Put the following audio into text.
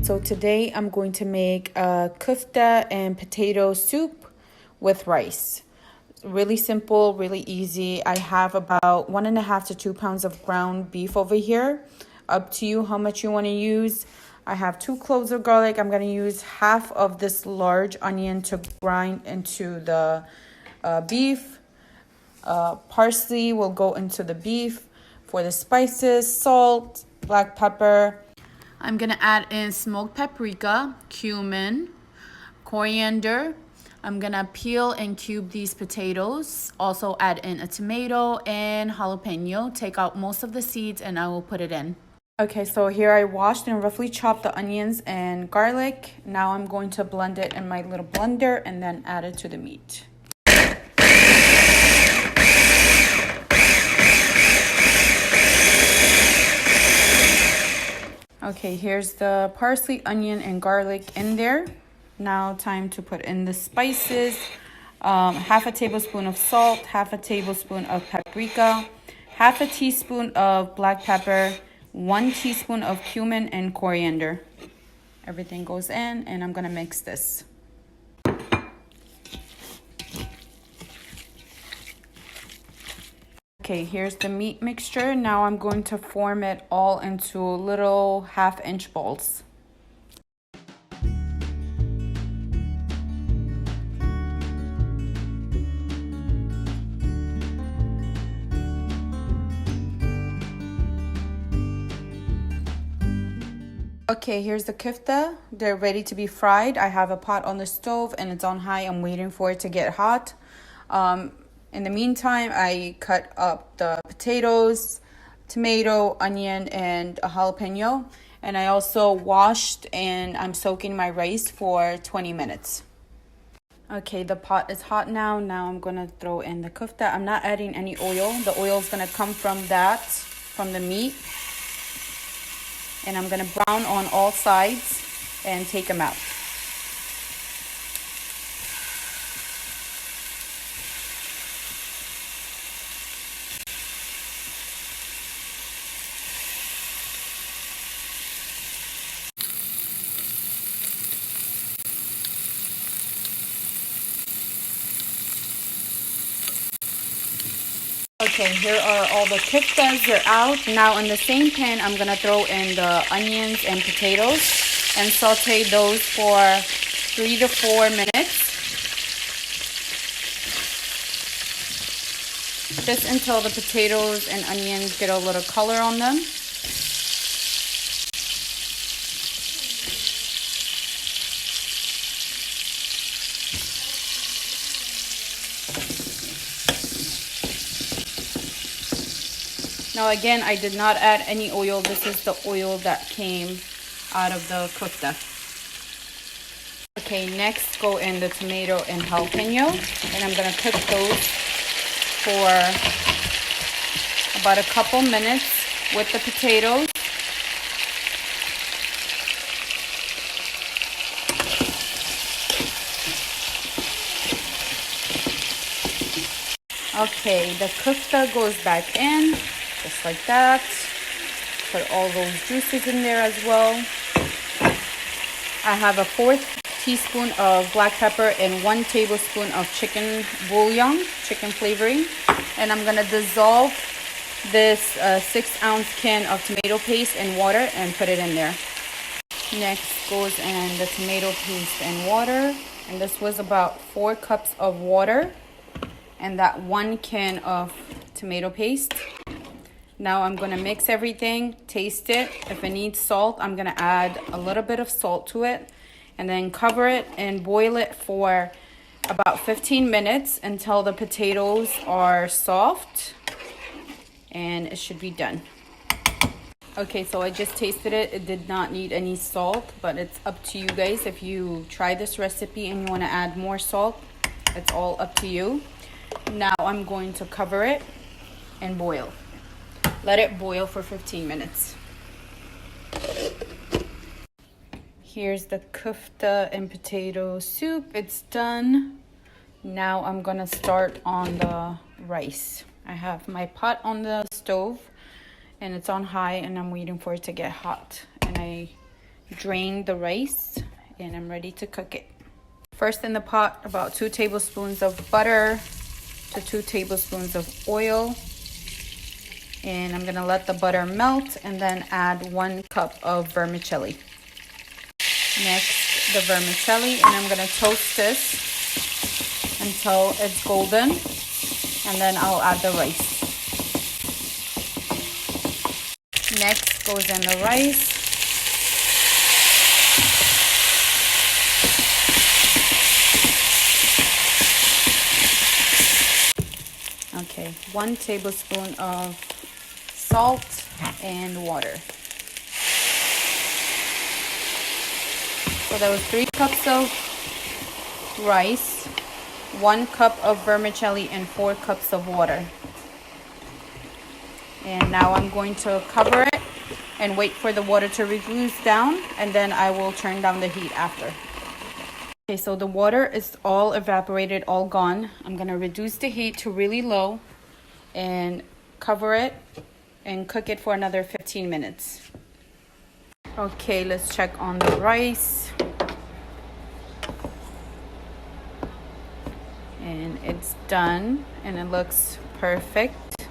So today I'm going to make a kofta and potato soup with rice. Really simple, really easy. I have about 1.5 to 2 pounds of ground beef over here. Up to you how much you want to use. I have 2 cloves of garlic. I'm going to use half of this large onion to grind into the beef. Parsley will go into the beef. For the spices, salt, black pepper. I'm going to add in smoked paprika, cumin, coriander. I'm going to peel and cube these potatoes. Also add in a tomato and jalapeño. Take out most of the seeds and I will put it in. Okay, so here I washed and roughly chopped the onions and garlic. Now I'm going to blend it in my little blender and then add it to the meat. Okay, here's the parsley, onion, and garlic in there. Now time to put in the spices. Half a tablespoon of salt, half a tablespoon of paprika, half a teaspoon of black pepper, 1 teaspoon of cumin and coriander. Everything goes in and I'm gonna mix this. Okay, here's the meat mixture. Now I'm going to form it all into little 1/2-inch balls. Okay, here's the kofta. They're ready to be fried. I have a pot on the stove and it's on high. I'm waiting for it to get hot. In the meantime, I cut up the potatoes, tomato, onion, and a jalapeno. And I also washed and I'm soaking my rice for 20 minutes. Okay, the pot is hot now. Now I'm going to throw in the kofta. I'm not adding any oil. The oil is going to come from the meat. And I'm going to brown on all sides and take them out. Okay, here are all the koftas. They're out. Now in the same pan, I'm going to throw in the onions and potatoes and saute those for 3 to 4 minutes. Just until the potatoes and onions get a little color on them. Now again, I did not add any oil. This is the oil that came out of the kofta. Okay, next go in the tomato and jalapeno. And I'm going to cook those for about a couple minutes with the potatoes. Okay, the kofta goes back in. Just like that. Put all those juices in there as well. I have a 1/4 teaspoon of black pepper and 1 tablespoon of chicken bullion, chicken flavoring. And I'm going to dissolve this 6-ounce can of tomato paste in water and put it in there. Next goes in the tomato paste and water. And this was about 4 cups of water and that 1 can of tomato paste. Now I'm going to mix everything, taste it. If it needs salt, I'm going to add a little bit of salt to it and then cover it and boil it for about 15 minutes until the potatoes are soft and it should be done. Okay, so I just tasted it. It did not need any salt, but it's up to you guys. If you try this recipe and you want to add more salt, it's all up to you. Now I'm going to cover it and boil. Let it boil for 15 minutes. Here's the kofta and potato soup. It's done. Now I'm gonna start on the rice. I have my pot on the stove and it's on high and I'm waiting for it to get hot. And I drain the rice, and I'm ready to cook it. First in the pot, about 2 tablespoons of butter to 2 tablespoons of oil. And I'm gonna let the butter melt and then add 1 cup of vermicelli. Next, the vermicelli, and I'm gonna toast this until it's golden, and then I'll add the rice. Next goes in the rice. Okay, 1 tablespoon of salt and water. So that was 3 cups of rice, 1 cup of vermicelli, and 4 cups of water. And now I'm going to cover it and wait for the water to reduce down, and then I will turn down the heat after. Okay, so the water is all evaporated, all gone. I'm gonna reduce the heat to really low and cover it and cook it for another 15 minutes. Okay, let's check on the rice. And it's done and it looks perfect.